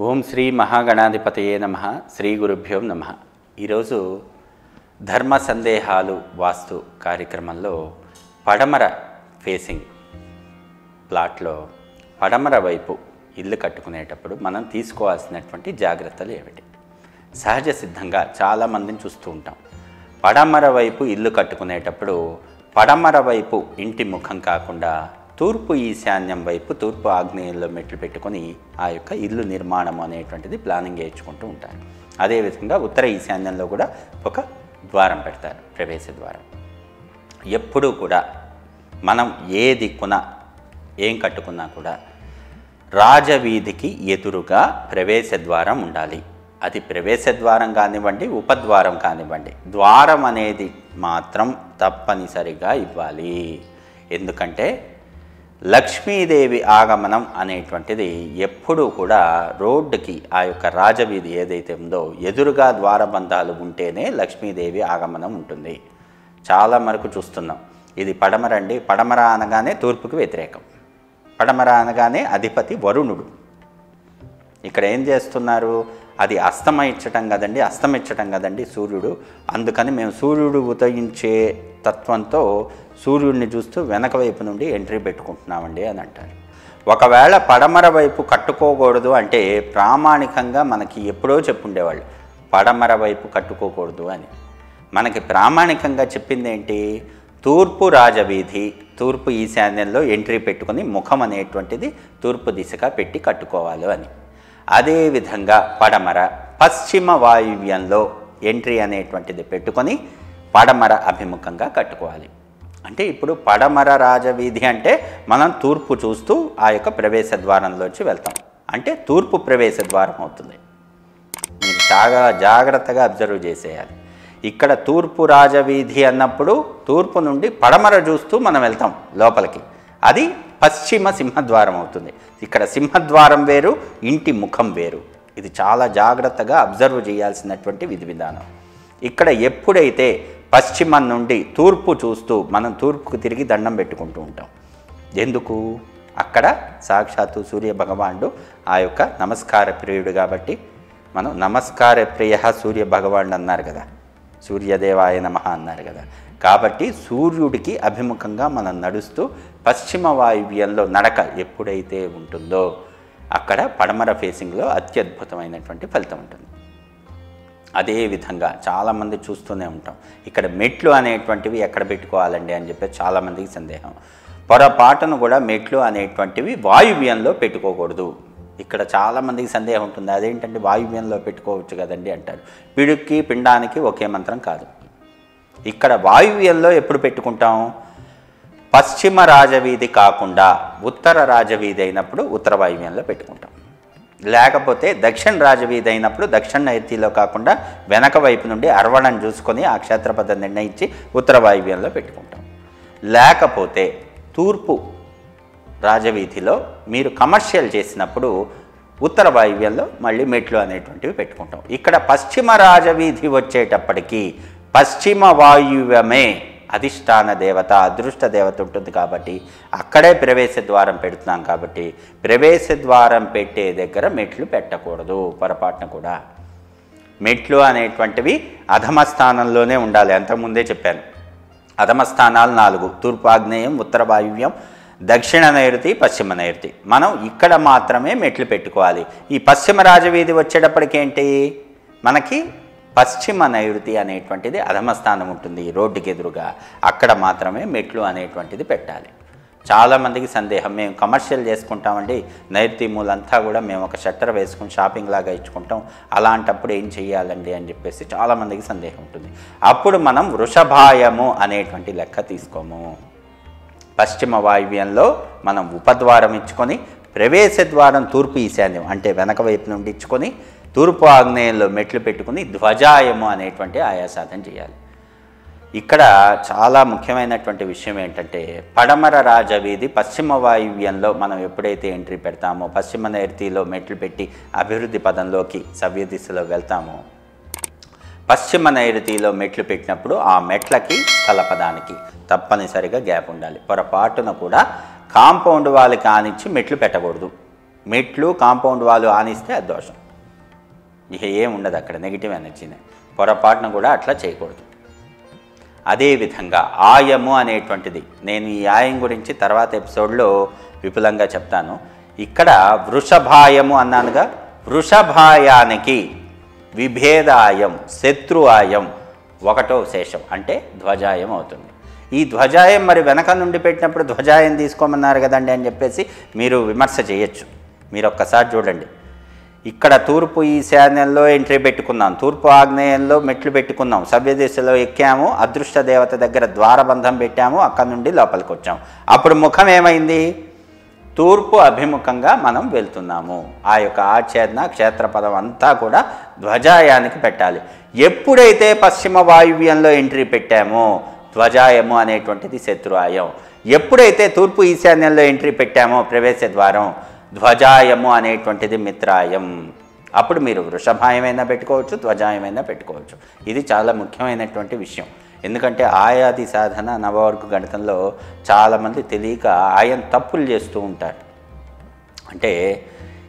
ఓం శ్రీ మహాగణాధిపతయే నమః. శ్రీ గురుభ్యో నమః. ఈరోజు ధర్మ సందేహాలు వాస్తు కార్యక్రమంలో పడమర ఫేసింగ్ ప్లాట్లో పడమర వైపు ఇల్లు కట్టుకునేటప్పుడు మనం తీసుకోవాల్సినటువంటి జాగ్రత్తలు ఏమిటి? సహజ సిద్ధంగా చాలామందిని చూస్తూ ఉంటాం. పడమర వైపు ఇల్లు కట్టుకునేటప్పుడు పడమర వైపు ఇంటి ముఖం కాకుండా తూర్పు ఈశాన్యం వైపు తూర్పు ఆగ్నేయంలో మెట్లు పెట్టుకొని ఆ యొక్క ఇల్లు నిర్మాణం అనేటువంటిది ప్లానింగ్ వేయించుకుంటూ ఉంటారు. అదేవిధంగా ఉత్తర ఈశాన్యంలో కూడా ఒక ద్వారం పెడతారు, ప్రవేశ ద్వారం. ఎప్పుడూ కూడా మనం ఏ దిక్కున ఏం కట్టుకున్నా కూడా రాజవీధికి ఎదురుగా ప్రవేశ ద్వారం ఉండాలి. అది ప్రవేశ ద్వారం కానివ్వండి, ఉపద్వారం కానివ్వండి, ద్వారం అనేది మాత్రం తప్పనిసరిగా ఇవ్వాలి. ఎందుకంటే లక్ష్మీదేవి ఆగమనం అనేటువంటిది ఎప్పుడూ కూడా రోడ్డుకి ఆ యొక్క రాజవీధి ఏదైతే ఉందో ఎదురుగా ద్వారబంధాలు ఉంటేనే లక్ష్మీదేవి ఆగమనం ఉంటుంది. చాలా వరకు చూస్తున్నాం. ఇది పడమర అండి, పడమర అనగానే తూర్పుకి వ్యతిరేకం, పడమర అనగానే అధిపతి వరుణుడు. ఇక్కడ ఏం చేస్తున్నారు? అది అస్తమించటం కదండి, అస్తమించటం కదండి సూర్యుడు. అందుకని మేము సూర్యుడు ఉదయించే తత్వంతో సూర్యుడిని చూస్తూ వెనక వైపు నుండి ఎంట్రీ పెట్టుకుంటున్నామండి అని అంటారు. ఒకవేళ పడమర వైపు కట్టుకోకూడదు అంటే ప్రామాణికంగా మనకి ఎప్పుడో చెప్పుండేవాళ్ళు పడమర వైపు కట్టుకోకూడదు అని. మనకి ప్రామాణికంగా చెప్పింది ఏంటి? తూర్పు రాజవీధి, తూర్పు ఈశాన్యంలో ఎంట్రీ పెట్టుకొని ముఖం అనేటువంటిది తూర్పు దిశగా పెట్టి కట్టుకోవాలి అని. అదేవిధంగా పడమర పశ్చిమ వాయువ్యంలో ఎంట్రీ అనేటువంటిది పెట్టుకొని పడమర అభిముఖంగా కట్టుకోవాలి. అంటే ఇప్పుడు పడమర రాజవీధి అంటే మనం తూర్పు చూస్తూ ఆ యొక్క ప్రవేశ ద్వారంలోంచి వెళ్తాం, అంటే తూర్పు ప్రవేశ ద్వారం అవుతుంది. మీరు చాలా జాగ్రత్తగా అబ్జర్వ్ చేసేయాలి. ఇక్కడ తూర్పు రాజవీధి అన్నప్పుడు తూర్పు నుండి పడమర చూస్తూ మనం వెళ్తాం లోపలికి, అది పశ్చిమ సింహద్వారం అవుతుంది. ఇక్కడ సింహద్వారం వేరు, ఇంటి ముఖం వేరు. ఇది చాలా జాగ్రత్తగా అబ్జర్వ్ చేయాల్సినటువంటి విధి విధానం. ఇక్కడ ఎప్పుడైతే పశ్చిమం నుండి తూర్పు చూస్తూ మనం తూర్పుకు తిరిగి దండం పెట్టుకుంటూ ఉంటాం. ఎందుకు? అక్కడ సాక్షాత్తు సూర్య భగవానుడు ఆ యొక్క నమస్కార ప్రియుడు కాబట్టి మనం నమస్కార ప్రియ సూర్య భగవానుడు అన్నారు కదా, సూర్యదేవాయ నమః అన్నారు కదా. కాబట్టి సూర్యుడికి అభిముఖంగా మనం నడుస్తూ పశ్చిమ వాయువ్యంలో నడక ఎప్పుడైతే ఉంటుందో అక్కడ పడమర ఫేసింగ్లో అత్యద్భుతమైనటువంటి ఫలితం ఉంటుంది. అదేవిధంగా చాలామంది చూస్తూనే ఉంటాం, ఇక్కడ మెట్లు అనేటువంటివి ఎక్కడ పెట్టుకోవాలండి అని చెప్పి చాలామందికి సందేహం. పొరపాటును కూడా మెట్లు అనేటువంటివి వాయువ్యంలో పెట్టుకోకూడదు. ఇక్కడ చాలామందికి సందేహం ఉంటుంది, అదేంటంటే వాయువ్యంలో పెట్టుకోవచ్చు కదండి అంటారు. పిడుక్కి పిండానికి ఒకే మంత్రం కాదు. ఇక్కడ వాయువ్యంలో ఎప్పుడు పెట్టుకుంటాం? పశ్చిమ రాజవీధి కాకుండా ఉత్తర రాజవీధి అయినప్పుడు ఉత్తర వాయువ్యంలో పెట్టుకుంటాం. లేకపోతే దక్షిణ రాజవీధి అయినప్పుడు దక్షిణ నైరుతిలో కాకుండా వెనక వైపు నుండి అర్వణం చూసుకొని ఆ క్షేత్రపద్ధతి నిర్ణయించి ఉత్తర వాయువ్యంలో పెట్టుకుంటాం. లేకపోతే తూర్పు రాజవీధిలో మీరు కమర్షియల్ చేసినప్పుడు ఉత్తర వాయువ్యంలో మళ్ళీ మెట్లు అనేటువంటివి పెట్టుకుంటాం. ఇక్కడ పశ్చిమ రాజవీధి వచ్చేటప్పటికీ పశ్చిమ వాయువ్యమే అధిష్టాన దేవత, అదృష్ట దేవత ఉంటుంది కాబట్టి అక్కడే ప్రవేశ ద్వారం పెడుతున్నాం. కాబట్టి ప్రవేశ ద్వారం పెట్టే దగ్గర మెట్లు పెట్టకూడదు పొరపాటున కూడా. మెట్లు అనేటువంటివి అధమ స్థానంలోనే ఉండాలి. అంతకుముందే చెప్పాను, అధమ స్థానాలు 4: తూర్పు ఆగ్నేయం, ఉత్తర వాయువ్యం, దక్షిణ నైరుతి, పశ్చిమ నైరుతి. మనం ఇక్కడ మాత్రమే మెట్లు పెట్టుకోవాలి. ఈ పశ్చిమ రాజవీధి వచ్చేటప్పటికేంటి, మనకి పశ్చిమ నైరుతి అనేటువంటిది అధమస్థానం ఉంటుంది రోడ్డుకి ఎదురుగా, అక్కడ మాత్రమే మెట్లు అనేటువంటిది పెట్టాలి. చాలామందికి సందేహం, మేము కమర్షియల్ చేసుకుంటామండి, నైరుతి మూలంతా కూడా మేము ఒక షట్టర్ వేసుకుని షాపింగ్ లాగా ఇచ్చుకుంటాం, అలాంటప్పుడు ఏం చేయాలండి అని చెప్పేసి చాలామందికి సందేహం ఉంటుంది. అప్పుడు మనం వృషభాయము అనేటువంటి లెక్క తీసుకోము. పశ్చిమ వాయువ్యంలో మనం ఉపద్వారం ఇచ్చుకొని ప్రవేశ ద్వారం తూర్పు ఈశాన్యం అంటే వెనక వైపు నుండి ఇచ్చుకొని తూర్పు ఆగ్నేయంలో మెట్లు పెట్టుకుని ధ్వజాయము అనేటువంటి ఆయాసాధన చేయాలి. ఇక్కడ చాలా ముఖ్యమైనటువంటి విషయం ఏంటంటే పడమర రాజవీధి పశ్చిమ వాయువ్యంలో మనం ఎప్పుడైతే ఎంట్రీ పెడతామో, పశ్చిమ నైరుతిలో మెట్లు పెట్టి అభివృద్ధి పదంలోకి సవ్య దిశలో వెళ్తామో, పశ్చిమ నైరుతిలో మెట్లు పెట్టినప్పుడు ఆ మెట్లకి స్థలపదానికి తప్పనిసరిగా గ్యాప్ ఉండాలి. పొరపాటున కూడా కాంపౌండ్ వాళ్ళకి కానిచ్చి మెట్లు పెట్టకూడదు. మెట్లు కాంపౌండ్ వాల్ ఆనిస్తే అది దోషం. ఇక ఏం ఉండదు అక్కడ నెగిటివ్ ఎనర్జీనే. పొరపాటును కూడా అట్లా చేయకూడదు. అదేవిధంగా ఆయము అనేటువంటిది, నేను ఈ ఆయం గురించి తర్వాత ఎపిసోడ్లో విపులంగా చెప్తాను. ఇక్కడ వృషభాయము అన్నానుగా, వృషభాయానికి విభేదాయం శత్రువాయం ఒకటో శేషం అంటే ధ్వజాయం అవుతుంది. ఈ ధ్వజాయం మరి వెనక నుండి పెట్టినప్పుడు ధ్వజాయం తీసుకోమన్నారు కదండి అని చెప్పేసి మీరు విమర్శ చేయొచ్చు. మీరు ఒక్కసారి చూడండి, ఇక్కడ తూర్పు ఈశాన్యంలో ఎంట్రీ పెట్టుకున్నాం, తూర్పు ఆగ్నేయంలో మెట్లు పెట్టుకున్నాం, సవ్యదిశలో ఎక్కాము, అదృష్ట దేవత దగ్గర ద్వారబంధం పెట్టాము, అక్కడ నుండి లోపలికి వచ్చాము. అప్పుడు ముఖం ఏమైంది? తూర్పు అభిముఖంగా మనం వెళ్తున్నాము. ఆ యొక్క ఆచ్ఛేదన క్షేత్రపదం అంతా కూడా ధ్వజాయానికి పెట్టాలి. ఎప్పుడైతే పశ్చిమ వాయువ్యంలో ఎంట్రీ పెట్టామో ధ్వజాయము అనేటువంటిది శత్రువాయం. ఎప్పుడైతే తూర్పు ఈశాన్యంలో ఎంట్రీ పెట్టామో ప్రవేశ ద్వారం, ధ్వజాయము అనేటువంటిది మిత్రాయం. అప్పుడు మీరు వృషభాయమైనా పెట్టుకోవచ్చు, ధ్వజాయమైనా పెట్టుకోవచ్చు. ఇది చాలా ముఖ్యమైనటువంటి విషయం. ఎందుకంటే ఆయాది సాధన నవవర్గ గణితంలో చాలామంది తెలియక ఆయన తప్పులు చేస్తూ ఉంటారు. అంటే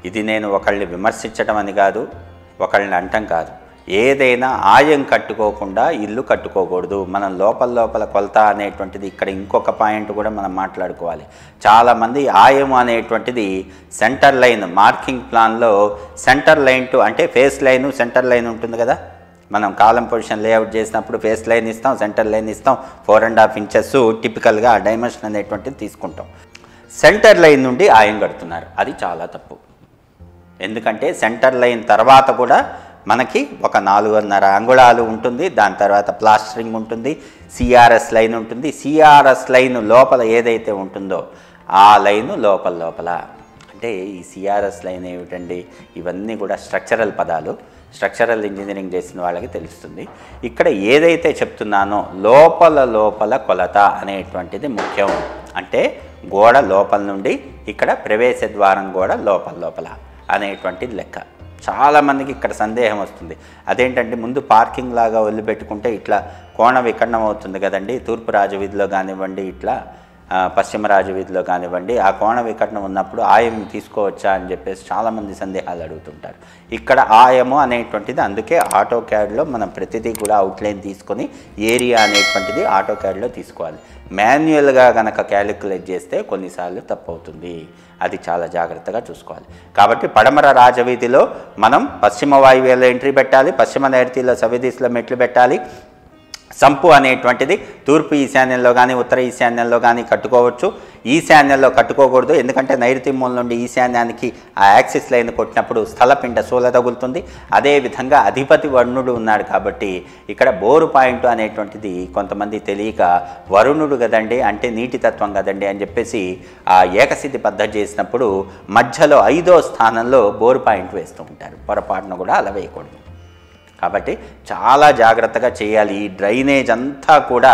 ఇది నేను ఒకళ్ళని విమర్శించడం అని కాదు, ఒకళ్ళని అంటం కాదు. ఏదైనా ఆయం కట్టుకోకుండా ఇల్లు కట్టుకోకూడదు. మనం లోపల కొలత అనేటువంటిది ఇక్కడ ఇంకొక పాయింట్ కూడా మనం మాట్లాడుకోవాలి. చాలామంది ఆయం అనేటువంటిది సెంటర్ లైన్ మార్కింగ్ ప్లాన్లో సెంటర్ లైన్ టు అంటే ఫేస్ లైన్ సెంటర్ లైన్ ఉంటుంది కదా. మనం కాలం పొజిషన్ లేఅవుట్ చేసినప్పుడు ఫేస్ లైన్ ఇస్తాం, సెంటర్ లైన్ ఇస్తాం, 4.5 ఇంచెస్ టిపికల్గా ఆ డైమెన్షన్ అనేటువంటిది తీసుకుంటాం. సెంటర్ లైన్ నుండి ఆయం కడుతున్నారు, అది చాలా తప్పు. ఎందుకంటే సెంటర్ లైన్ తర్వాత కూడా మనకి ఒక 4.5 అంగుళాలు ఉంటుంది. దాని తర్వాత ప్లాస్టరింగ్ ఉంటుంది, సిఆర్ఎస్ లైన్ ఉంటుంది. సిఆర్ఎస్ లైన్ లోపల ఏదైతే ఉంటుందో ఆ లైను లోపల అంటే ఈ సిఆర్ఎస్ లైన్ ఏమిటండి? ఇవన్నీ కూడా స్ట్రక్చరల్ పదాలు. స్ట్రక్చరల్ ఇంజనీరింగ్ చేసిన వాళ్ళకి తెలుస్తుంది. ఇక్కడ ఏదైతే చెప్తున్నానో లోపల కొలత అనేటువంటిది ముఖ్యం. అంటే గోడ లోపల నుండి ఇక్కడ ప్రవేశ ద్వారం గోడ లోపల అనేటువంటిది లెక్క. చాలామందికి ఇక్కడ సందేహం వస్తుంది. అదేంటంటే ముందు పార్కింగ్ లాగా వదిలిపెట్టుకుంటే ఇట్లా కోణ వికర్ణం అవుతుంది కదండి, తూర్పు రాజవీధిలో కానివ్వండి, ఇట్లా పశ్చిమ రాజవీధిలో కానివ్వండి, ఆ కోణ వికర్ణం ఉన్నప్పుడు ఆయం తీసుకోవచ్చా అని చెప్పేసి చాలామంది సందేహాలు అడుగుతుంటారు. ఇక్కడ ఆయము అనేటువంటిది అందుకే ఆటో క్యాడ్లో మనం ప్రతిదీ కూడా అవుట్లైన్ తీసుకొని ఏరియా అనేటువంటిది ఆటో క్యాడ్లో తీసుకోవాలి. మాన్యువల్గా కనుక క్యాలిక్యులేట్ చేస్తే కొన్నిసార్లు తప్పు అవుతుంది. అది చాలా జాగ్రత్తగా చూసుకోవాలి. కాబట్టి పడమర రాజవీధిలో మనం పశ్చిమ వాయువ్యంలో ఎంట్రీ పెట్టాలి, పశ్చిమ నైరుతిలో సవ్యదిశలో మెట్లు పెట్టాలి. సంపు అనేటువంటిది తూర్పు ఈశాన్యంలో కానీ ఉత్తర ఈశాన్యంలో కానీ కట్టుకోవచ్చు. ఈశాన్యంలో కట్టుకోకూడదు, ఎందుకంటే నైరుతి మూల నుండి ఈశాన్యానికి ఆ యాక్సిస్ లైన్ కొట్టినప్పుడు స్థలపిండ శూల తగులుతుంది. అదేవిధంగా అధిపతి వరుణుడు ఉన్నాడు కాబట్టి ఇక్కడ బోరు పాయింట్ అనేటువంటిది కొంతమంది తెలియక వరుణుడు కదండి అంటే నీటి తత్వం కదండి అని చెప్పేసి ఆ ఏకసిద్ధి పద్ధతి చేసినప్పుడు మధ్యలో 5వ స్థానంలో బోరు పాయింట్ వేస్తూ ఉంటారు. పొరపాటును కూడా అలా వేయకూడదు. కాబట్టి చాలా జాగ్రత్తగా చేయాలి. ఈ డ్రైనేజ్ అంతా కూడా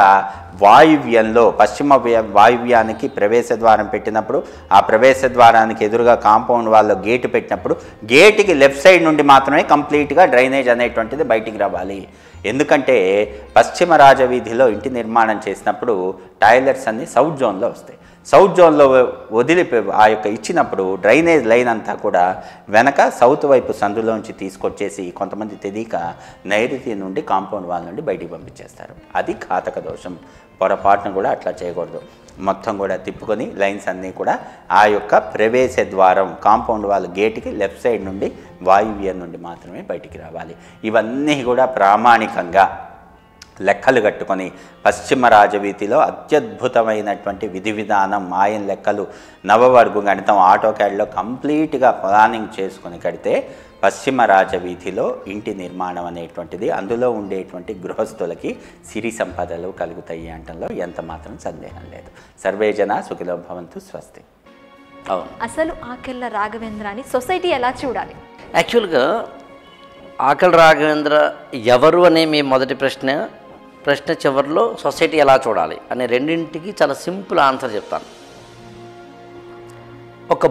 వాయువ్యంలో పశ్చిమ వాయువ్యానికి ప్రవేశ ద్వారం పెట్టినప్పుడు ఆ ప్రవేశ ద్వారానికి ఎదురుగా కాంపౌండ్ వాళ్ళలో గేటు పెట్టినప్పుడు గేటుకి లెఫ్ట్ సైడ్ నుండి మాత్రమే కంప్లీట్గా డ్రైనేజ్ అనేటువంటిది బయటికి రావాలి. ఎందుకంటే పశ్చిమ రాజవీధిలో ఇంటి నిర్మాణం చేసినప్పుడు టాయిలెట్స్ అన్నీ సౌత్ జోన్లో వస్తాయి. సౌత్ జోన్లో వదిలి ఆ యొక్క ఇచ్చినప్పుడు డ్రైనేజ్ లైన్ అంతా కూడా వెనక సౌత్ వైపు సందులోంచి తీసుకొచ్చేసి కొంతమంది తెలియక నైరుతి నుండి కాంపౌండ్ వాల్ నుండి బయటికి పంపించేస్తారు. అది ఘాతక దోషం. పొరపాటును కూడా అట్లా చేయకూడదు. మొత్తం కూడా తిప్పుకొని లైన్స్ అన్నీ కూడా ఆ యొక్క ప్రవేశ ద్వారం కాంపౌండ్ వాల్ గేట్కి లెఫ్ట్ సైడ్ నుండి వాయువ్యం నుండి మాత్రమే బయటికి రావాలి. ఇవన్నీ కూడా ప్రామాణికంగా లెక్కలు కట్టుకొని పశ్చిమ రాజవీధిలో అత్యద్భుతమైనటువంటి విధి విధానం మాయం లెక్కలు నవవర్గు గణితం ఆటో క్యాడ్లో కంప్లీట్గా ప్లానింగ్ చేసుకొని కడితే పశ్చిమ రాజవీధిలో ఇంటి నిర్మాణం అనేటువంటిది అందులో ఉండేటువంటి గృహస్థులకి సిరి సంపదలు కలుగుతాయి అంటంలో ఎంత మాత్రం సందేహం లేదు. సర్వేజన సుఖినో భవంతు. స్వస్తి. అవును, అసలు ఆకెళ్ళ రాఘవేంద్రాన్ని సొసైటీ ఎలా చూడాలి? యాక్చువల్గా ఆకలి రాఘవేంద్ర ఎవరు అనే మీ మొదటి ప్రశ్న చివరిలో సొసైటీ ఎలా చూడాలి అనే రెండింటికి చాలా సింపుల్ ఆన్సర్ చెప్తాను.